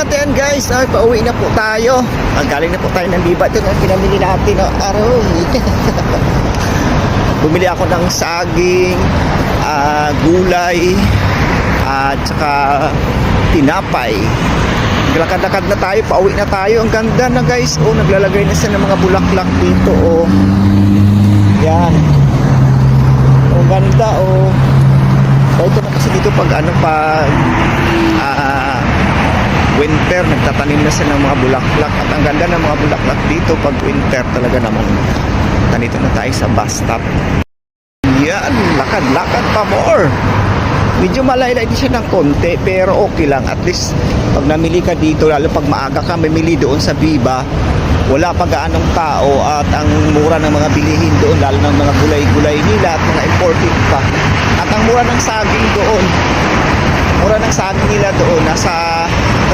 natin guys, ay pauwi na po tayo. Galing na po tayo ng Liba. Ito na pinamili natin, araw. Bumili ako ng saging, gulay, at saka tinapay. Lakad-lakad na tayo, pauwi na tayo. Ang ganda na guys. Oh, naglalagay na sila ng mga bulaklak dito. Oh. Yan. Oh, ang ganda. Oh. Ito na kasi dito pag winter, nagtatanim na sila ng mga bulaklak. At ang ganda ng mga bulaklak dito pag winter talaga naman. Nandito na tayo sa bus stop. Yan, lakad-lakad pa more. Medyo malaylay din siya ng konti, pero okay lang. At least pag namili ka dito, lalo pag maaga ka mamili doon sa Viva, wala pa gaanong tao at ang mura ng mga bilihin doon, lalo ng mga gulay-gulay nila at mga imported pa. At ang mura ng saging doon, mura ng saging nila doon, nasa